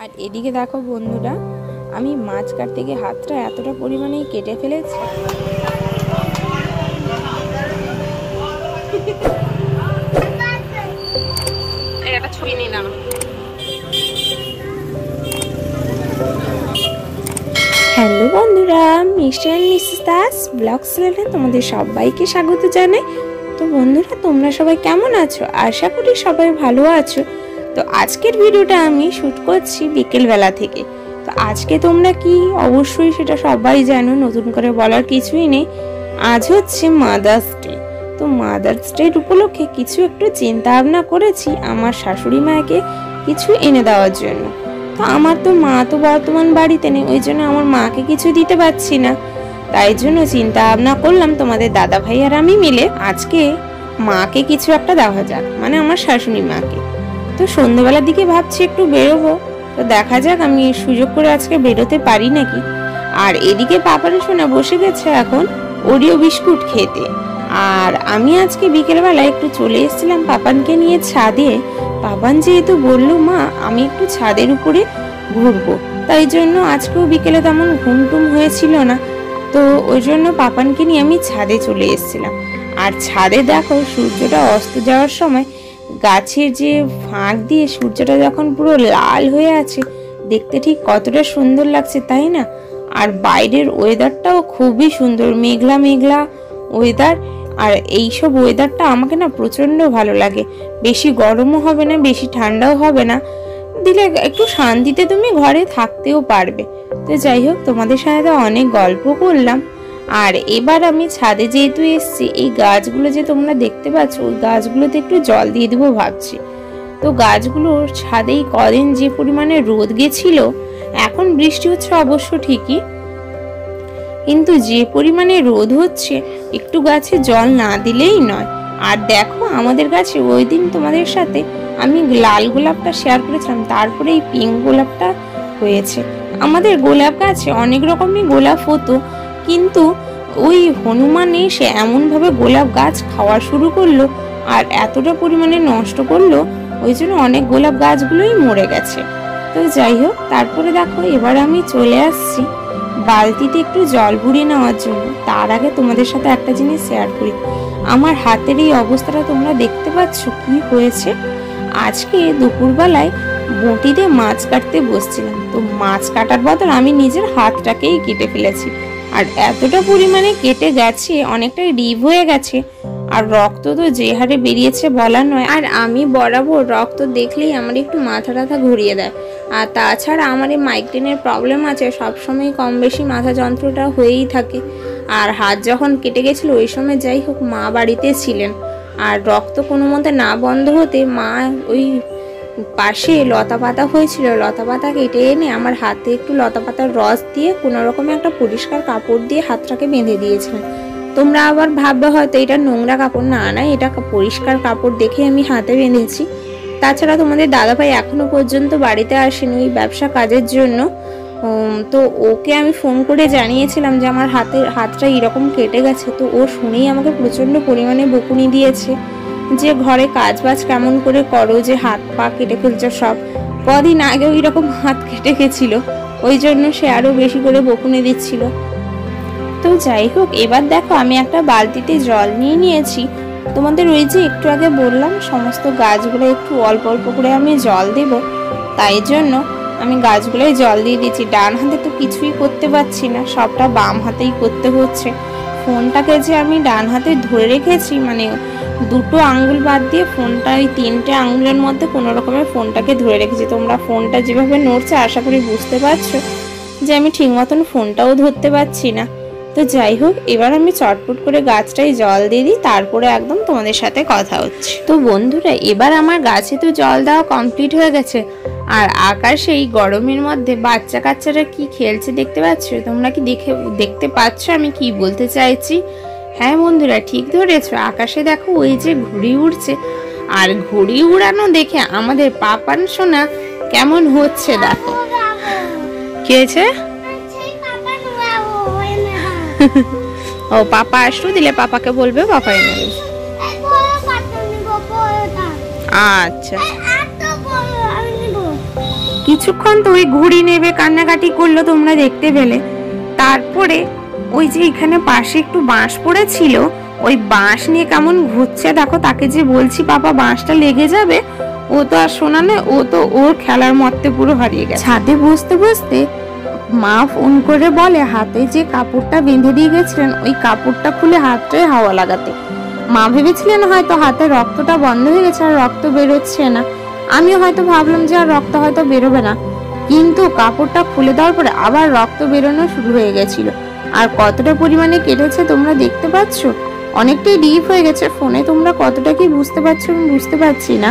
আর এদিকে দেখো বন্ধুরা, আমি মাছ কাটতে গিয়ে হাতটা এতটা পরিমাণে কেটে ফেলেছি। একটা ছবি নিলাম। হ্যালো বন্ধুরা, mister and Mrs Das blog চ্যানেলে তোমাদের সবাইকে স্বাগত জানাই। তো বন্ধুরা, তোমরা সবাই কেমন আছো? আশা করি সবাই ভালো আছো। তো আজকের ভিডিওটা আমি শ্যুট করছি বিকেলবেলা থেকে। তো আজকে তোমরা কি, অবশ্যই সেটা সবাই জানো, নতুন করে বলার কিছুই নেই। আজ হচ্ছে মাদার্স ডে। তো মাদার্স ডের উপলক্ষে কিছু একটু চিন্তা ভাবনা করেছি আমার শাশুড়ি মাকে কিছু এনে দেওয়ার জন্য। তো আমার তো মা তো বর্তমান বাড়িতে নেই, ওই জন্য আমার মাকে কিছু দিতে পারছি না। তাই জন্য চিন্তা ভাবনা করলাম তোমাদের দাদা ভাই আর আমি মিলে আজকে মাকে কিছু একটা দেওয়া যাক, মানে আমার শাশুড়ি মাকে। তো সন্ধ্যাবেলার দিকে ভাবছি একটু বেরোবো। তো দেখা যাক আমি সুযোগ করে আজকে বেরোতে পারি নাকি। আর এদিকে পাপান সোনা বসে গেছে এখন ওরিও বিস্কুট খেতে। আর আমি আজকে বিকেলবেলা একটু চলে এসেছিলাম পাপানকে নিয়ে ছাদে। পাপান যেহেতু বললো মা আমি একটু ছাদের উপরে ঘুরবো, তাই জন্য আজকেও বিকেলে তেমন ঘুমটুম হয়েছিল না। তো ওই জন্য পাপানকে নিয়ে আমি ছাদে চলে এসেছিলাম। আর ছাদে দেখো সূর্যটা অস্ত যাওয়ার সময় গাছের যে ফাঁক দিয়ে সূর্যটা যখন পুরো লাল হয়ে আছে, দেখতে ঠিক কতটা সুন্দর লাগছে, তাই না? আর বাইরের ওয়েদারটাও খুবই সুন্দর, মেঘলা মেঘলা ওয়েদার। আর এইসব ওয়েদারটা আমাকে না প্রচণ্ড ভালো লাগে। বেশি গরমও হবে না, বেশি ঠান্ডাও হবে না, দিলে একটু শান্তিতে তুমি ঘরে থাকতেও পারবে। তো যাই হোক, তোমাদের সাথে তো অনেক গল্প করলাম। আর এবার আমি ছাদে যেহেতু এসছি, এই গাছগুলো যে তোমরা দেখতে পাচ্ছ, ওই গাছগুলোতে একটু জল দিয়ে দেবো ভাবছি। তো গাছগুলোর ছাদেই কদিন যে পরিমাণে রোদ গেছিল, এখন বৃষ্টি হচ্ছে অবশ্য ঠিকই, কিন্তু যে পরিমাণে রোদ হচ্ছে একটু গাছে জল না দিলেই নয়। আর দেখো আমাদের গাছে ওই দিন তোমাদের সাথে আমি লাল গোলাপটা শেয়ার করেছিলাম, তারপরে এই পিঙ্ক গোলাপটা হয়েছে। আমাদের গোলাপ গাছে অনেক রকমই গোলাপ হতো, কিন্তু ওই হনুমান এসে এমনভাবে গোলাপ গাছ খাওয়া শুরু করলো আর এতটা পরিমাণে নষ্ট করলো, ওই জন্য অনেক গোলাপ গাছগুলোই মরে গেছে। তো যাই হোক, তারপরে দেখো এবার আমি চলে আসছি বালতিতে একটু জল ভরিয়ে নেওয়ার জন্য। তার আগে তোমাদের সাথে একটা জিনিস শেয়ার করি। আমার হাতের এই অবস্থাটা তোমরা দেখতে পাচ্ছ কি হয়েছে। আজকে দুপুরবেলায় বঁটিতে মাছ কাটতে বসছিলাম, তো মাছ কাটার বদল আমি নিজের হাতটাকেই কেটে ফেলেছি। আর এতটা পরিমাণে কেটে গেছে, অনেকটাই রিভ হয়ে গেছে। আর রক্ত তো যে হারে বেরিয়েছে বলার নয়। আর আমি বরাবর রক্ত দেখলেই আমার একটু মাথা টাথা ঘুরিয়ে দেয়। আর তাছাড়া আমার এই মাইগ্রেনের প্রবলেম আছে, সবসময় কম বেশি মাথা যন্ত্রটা হয়েই থাকে। আর হাত যখন কেটে গেছিলো ওই সময় যাই হোক মা বাড়িতে ছিলেন, আর রক্ত কোনো মতে না বন্ধ হতে মা ওই পাশে লতা পাতা হয়েছিল, লতা পাতা কেটে এনে আমার হাতে একটু লতা পাতার রস দিয়ে কোনো রকমের একটা পরিষ্কার কাপড় দিয়ে হাতটাকে বেঁধে দিয়েছিলেন। তোমরা আবার ভাববে হয়তো এটা নোংরা কাপড়, না না, এটা পরিষ্কার কাপড় দেখে আমি হাতে বেঁধেছি। তাছাড়া তোমাদের দাদাভাই এখনো পর্যন্ত বাড়িতে আসেনি ওই ব্যবসা কাজের জন্য। তো ওকে আমি ফোন করে জানিয়েছিলাম যে আমার হাতটা এরকম কেটে গেছে। তো ও শুনেই আমাকে প্রচণ্ড পরিমাণে বকুনি দিয়েছে যে ঘরে কাজ বাজ কেমন করে করো, যে হাত পা কেটে ফেলছো সব। কদিন আগেও এরকম হাত কেটে গেছিল, ওই জন্য সে আরো বেশি করে বকুনি দিচ্ছিল। তো যাই হোক, এবার দেখো আমি একটা বালতিতে জল নিয়ে নিয়েছি। তোমাদের ওই যে একটু আগে বললাম সমস্ত গাছগুলো একটু অল্প অল্প করে আমি জল দেব, তাই জন্য আমি গাছগুলোয় জল দিয়ে দিচ্ছি। ডান হাতে তো কিছুই করতে পারছি না, সবটা বাম হাতেই করতে হচ্ছে। ফোনটাকে যে আমি ডান হাতে ধরে রেখেছি, মানে দুটো আঙ্গুল বাদ দিয়ে ফোনটা ওই তিনটে আঙ্গুলের মধ্যে কোনো রকমের ফোনটাকে ধরে রেখেছি। তোমরা ফোনটা যেভাবে নড়ছে আশা করি বুঝতে পারছো যে আমি ঠিক মতন ফোনটাও ধরতে পারছি না। তো যাই হোক, এবার আমি চটপট করে গাছটায় জল দিয়ে দিই, তারপরে একদম তোমাদের সাথে কথা হচ্ছে। তো বন্ধুরা, এবার আমার গাছে তো জল দেওয়া কমপ্লিট হয়ে গেছে। আর আকাশে এই গরমের মধ্যে বাচ্চা কাচ্চারা কি খেলছে দেখতে পাচ্ছ? তোমরা কি দেখতে পাচ্ছ আমি কি বলতে চাইছি? হ্যাঁ বন্ধুরা, ঠিক ধরেছো। আকাশে দেখো ওই যে ঘুড়ি উড়ছে, আর ঘুড়ি উড়ানো দেখে আমাদের পাপান সোনা কেমন হচ্ছে দেখো। কি হয়েছে? ও পাপা আসলো, দিলে পাপাকে বলবে, পাপা এনে দেবে। আচ্ছা, কিছুক্ষণ তো ওই ঘুড়ি নেবে কান্নাকাটি করলো, তোমরা দেখতে পেলে। তারপরে ওই যে এখানে পাশে একটু বাঁশ পড়েছিল, ওই বাঁশ নিয়ে কেমন ঘুরছে দেখো। তাকে যে বলছি পাপা বাঁশটা লেগে যাবে, ও তো আর শোনা নেই, ও তো ওর খেলার মধ্যে পুরো হারিয়ে গেছে। ছাদে বসতে বসতে মা ফোন করে বলে হাতে যে কাপড়টা বেঁধে দিয়ে গেছিলেন ওই কাপড়টা খুলে হাতটায় হাওয়া লাগাতে। মা ভেবেছিলেন হয়তো হাতে রক্তটা বন্ধ হয়ে গেছে আর রক্ত বেরোচ্ছে না। আমিও হয়তো ভাবলাম যে আর রক্ত হয়তো বেরোবে না, কিন্তু কাপড়টা খুলে দেওয়ার পরে আবার রক্ত বেরোনো শুরু হয়ে গেছিল। আর কতটা পরিমাণে কেটেছে তোমরা দেখতে পাচ্ছ, অনেকটাই ডিপ হয়ে গেছে। ফোনে তোমরা কতটা কি বুঝতে পারছো আমি বুঝতে পারছি না,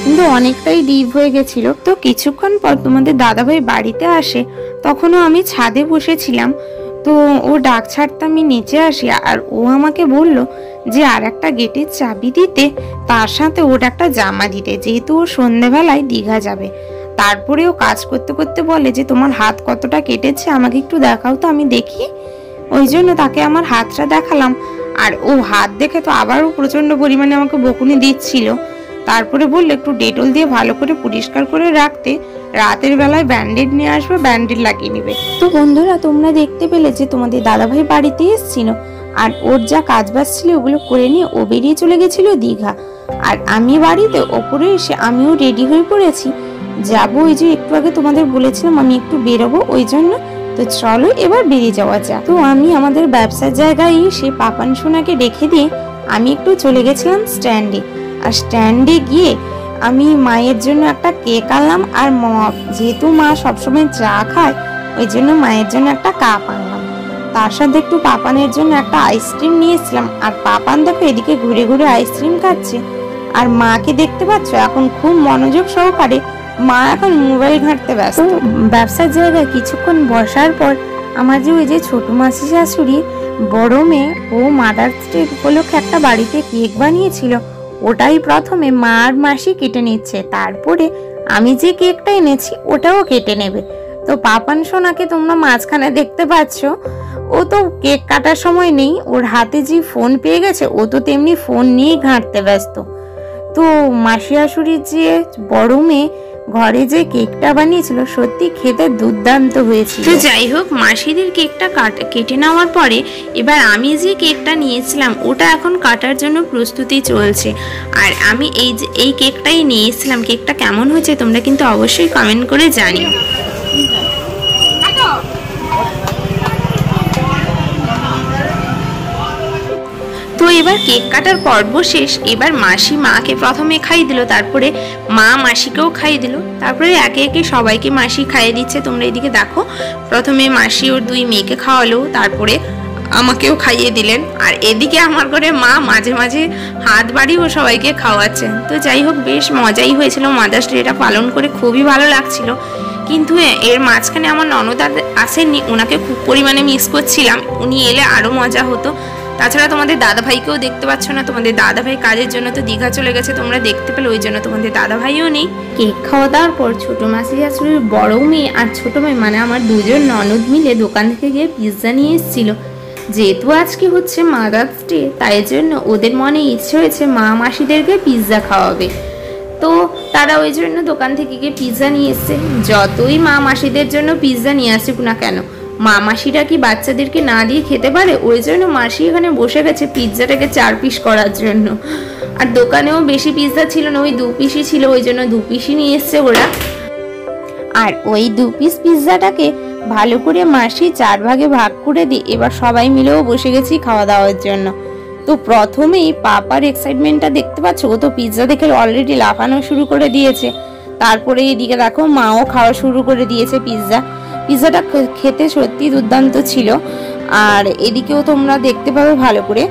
কিন্তু অনেকটাই ডিপ হয়ে গেছিল। তো কিছুক্ষণ পর তোমাদের দাদাভাই বাড়িতে আসে, তখনও আমি ছাদে বসেছিলাম। তো ও ডাক ছাড়তে আমি নিচে আসি, আর ও আমাকে বলল যে আর একটা গেটের চাবি দিতে, তার সাথে ওর একটা জামা দিতে, যেহেতু ও সন্ধ্যেবেলায় দীঘা যাবে। তারপরে ও কাজ করতে করতে বলে যে তোমার হাত কতটা কেটেছে আমাকে একটু দেখাও তো আমি দেখি। ওই জন্য তাকে আমার হাতটা দেখালাম, আর ও হাত দেখে তো আবারও প্রচন্ড পরিমাণে আমাকে বকুনি দিচ্ছিল। তারপরে বললে একটু ডেটল দিয়ে ভালো করে পরিষ্কার করে রাখতে, রাতের বেলায় ব্যান্ডেড নিয়ে আসবে, ব্যান্ডেড লাগিয়ে নিবে। তো বন্ধুরা তোমরা দেখতে পেলে যে তোমাদের দাদাভাই বাড়িতে এসেছিল, আর ওর যা কাজ বাজ ছিল ওগুলো করে নিয়ে ও বেরিয়ে চলে গেছিল দীঘা। আর আমি বাড়িতে ওপরে এসে আমিও রেডি হয়ে পড়েছি, যাবো। ওই যে একটু আগে তোমাদের বলেছিলাম আমি একটু বেরোবো, ওই জন্য। তো চলো এবার বেরিয়ে যাওয়া যাক। তো আমি আমাদের ব্যবসার জায়গায় এসে পাপান সোনাকে রেখে দিয়ে আমি একটু চলে গেছিলাম স্ট্যান্ডে। আর স্ট্যান্ডে গিয়ে আমি মায়ের জন্য একটা কেক আনলাম আর মগ, যেহেতু মা সবসময় চা খায় ওই জন্য মায়ের জন্য একটা কাপ আনলাম। তার সাথে একটু পাপানের জন্য একটা আইসক্রিম নিয়েছিলাম। আর পাপান দেখো এদিকে ঘুরে ঘুরে আইসক্রিম খাচ্ছে, আর মাকে দেখতে পাচ্ছ এখন খুব মনোযোগ সহকারে মা এখন মোবাইল ঘাঁটতে ব্যস্ত। ব্যবসার জায়গায় কিছুক্ষণ বসার পর আমার যে ওই যে ছোট মাসি শাশুড়ি বড় মেয়ে, ও মাদার্স ডে উপলক্ষে একটা বাড়িতে কেক বানিয়েছিল, ওটাই প্রথমে মা আর মাসি কেটে নিচ্ছে। তারপরে আমি যে কেকটা এনেছি ওটাও কেটে নেবে। তো পাপান সোনাকে তোমরা মাঝখানে দেখতে পাচ্ছ, ও তো কেক কাটার সময় নেই, ওর হাতে যে ফোন পেয়ে গেছে ও তো তেমনি ফোন নিয়েই ঘাঁটতে ব্যস্ত। তো মাসি শাশুড়ির যে বড় মেয়ে ঘরে যে কেকটা বানিয়েছিল সত্যি খেতে দুর্দান্ত হয়েছিল। তো যাই হোক, মাসিদের কেকটা কেটে নেওয়ার পরে এবার আমি যে কেকটা নিয়েছিলাম ওটা এখন কাটার জন্য প্রস্তুতি চলছে। আর আমি এই কেকটাই নিয়েছিলাম। কেকটা কেমন হয়েছে তোমরা কিন্তু অবশ্যই কমেন্ট করে জানিও। তো এবার কেক কাটার পর্ব শেষ। এবার মাসি মাকে প্রথমে খাইয়ে দিল, তারপরে মা মাসিকেও খাইয়ে দিল, তারপরে একে একে সবাইকে মাসি খাইয়ে দিচ্ছে। তোমরা এদিকে দেখো, প্রথমে মাসি ওর দুই মেয়েকে খাওয়ালো, তারপরে আমাকেও খাইয়ে দিলেন। আর এদিকে আমার ঘরে মা মাঝে মাঝে হাত বাড়িয়েও সবাইকে খাওয়াচ্ছেন। তো যাই হোক, বেশ মজাই হয়েছিল। মাদার্স ডেটা পালন করে খুবই ভালো লাগছিল। কিন্তু এর মাঝখানে আমার ননদ আসেননি, ওনাকে খুব পরিমাণে মিস করছিলাম। উনি এলে আরও মজা হতো। তাছাড়া তোমাদের দাদাভাইকেও দেখতে পাচ্ছ না, তোমাদের দাদাভাই কাজের জন্য তো দীঘা চলে গেছে, তোমরা দেখতে পেলে, ওই জন্য তোমাদের দাদাভাইও নেই। কেক খাওয়া দাওয়ার পর ছোটো মাসি শাশুড়ির বড় মেয়ে আর ছোটো মেয়ে মানে আমার দুজন ননদ মিলে দোকান থেকে গিয়ে পিৎজা নিয়ে এসেছিলো। যেহেতু আজকে হচ্ছে মাদার্স ডে, তাই জন্য ওদের মনে ইচ্ছে হয়েছে মা মাসিদেরকে পিৎজা খাওয়াবে। তো তারা ওই জন্য দোকান থেকে গিয়ে পিৎজা নিয়ে এসছে। যতই মা মাসিদের জন্য পিৎজা নিয়ে আসুক না কেন, মা মাসিরা কি বাচ্চাদেরকে না দিয়ে খেতে পারে? ওই জন্য মাসি এখানে বসে গেছে পিৎজাটাকে 4 পিস করার জন্য। আর দোকানেও বেশি পিৎজা ছিল না, ওই 2 পিসই ছিল, ওই জন্য 2 পিসই নিয়ে এসছে ওরা। আর ওই 2 পিস পিৎজাটাকে ভালো করে মাসি 4 ভাগে ভাগ করে দিয়ে এবার সবাই মিলেও বসে গেছি খাওয়া দাওয়ার জন্য। তো প্রথমেই পাপার এক্সাইটমেন্টটা দেখতে পাচ্ছ, ও তো পিৎজা দেখে অলরেডি লাফানো শুরু করে দিয়েছে। তারপরে এদিকে দেখো মাও খাওয়া শুরু করে দিয়েছে পিৎজাটা খেতে সত্যি দুর্দান্ত ছিল। আর এদিকেও তোমরা দেখতে পাবে ভালো করে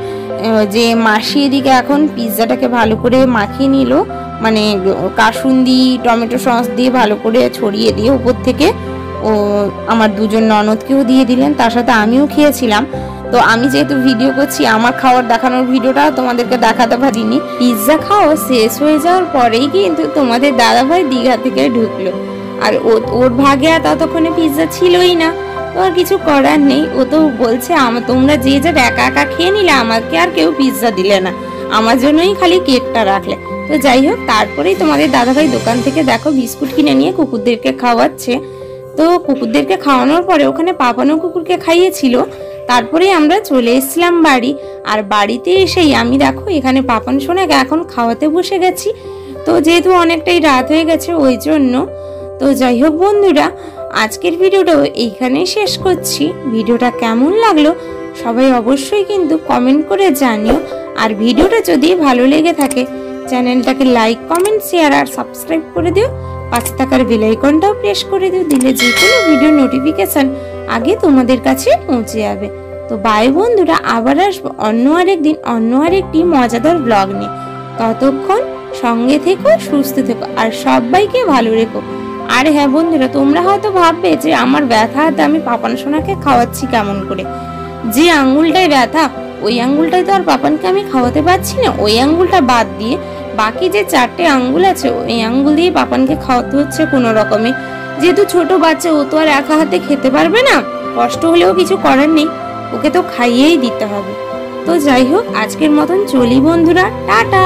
যে মাসি এদিকে এখন পিৎজাটাকে ভালো করে মাখিয়ে নিল, মানে কাসুন্দি টমেটো সস দিয়ে ভালো করে ছড়িয়ে দিয়ে উপর থেকে ও আমার দুজন ননদকেও দিয়ে দিলেন, তার সাথে আমিও খেয়েছিলাম। তো আমি যেহেতু ভিডিও করছি, আমার খাওয়ার দেখানোর ভিডিওটা তোমাদেরকে দেখাতে পারিনি। পিৎজা খাওয়া শেষ হয়ে যাওয়ার পরেই কিন্তু তোমাদের দাদাভাই দীঘা থেকে ঢুকলো। আর ওর ভাগে আর ততক্ষণে পিৎজা ছিলই না, তো আর কিছু করার নেই। ও তো বলছে তোমরা যে যার একা একা খেয়ে নিলে, আমাকে আর কেউ পিৎজা দিলে না, আমার জন্যই খালি কেকটা রাখলে। তো যাই হোক, তারপরেই তোমাদের দাদাভাই দোকান থেকে দেখো বিস্কুট কিনে নিয়ে কুকুরদেরকে খাওয়াচ্ছে। তো কুকুরদেরকে খাওয়ানোর পরে ওখানে পাপানো কুকুরকে খাইয়েছিল। তারপরেই আমরা চলে এসেছিলাম বাড়ি। আর বাড়িতে এসেই আমি দেখো এখানে পাপান সোনাকে এখন খাওয়াতে বসে গেছি। তো যেহেতু অনেকটাই রাত হয়ে গেছে ওই জন্য। তো যাই হোক বন্ধুরা, আজকের ভিডিওটাও এইখানেই শেষ করছি। ভিডিওটা কেমন লাগলো সবাই অবশ্যই কিন্তু কমেন্ট করে জানিও। আর ভিডিওটা যদি ভালো লেগে থাকে চ্যানেলটাকে লাইক, কমেন্ট, শেয়ার আর সাবস্ক্রাইব করে দিও। পাশে থাকার বেল আইকনটাও প্রেস করে দিও, দিলে যে কোনো ভিডিও নোটিফিকেশন আগে তোমাদের কাছে পৌঁছে যাবে। তো বাই বন্ধুরা, আবার আসবো অন্য আরেকদিন অন্য আরেকটি মজাদার ব্লগ নিয়ে। ততক্ষণ সঙ্গে থেকো, সুস্থ থেকো আর সবাইকে ভালো রেখো। আর হ্যাঁ বন্ধুরা, তোমরা হয়তো ভাববে যে আমার ব্যথা হাতে আমি পাপান সোনাকে খাওয়াচ্ছি কেমন করে। যে আঙ্গুলটায় ব্যথা ওই আঙ্গুলটাই তো আর পাপানকে আমি খাওয়াতে পারছি না। ওই আঙ্গুলটা বাদ দিয়ে বাকি যে 4টে আঙ্গুল আছে ওই আঙ্গুল দিয়ে পাপানকে খাওয়াতে হচ্ছে কোনো রকমে। যেহেতু ছোট বাচ্চা, ও তো আর একা হাতে খেতে পারবে না, কষ্ট হলেও কিছু করার নেই, ওকে তো খাইয়েই দিতে হবে। তো যাই হোক, আজকের মতন চলি বন্ধুরা, টাটা।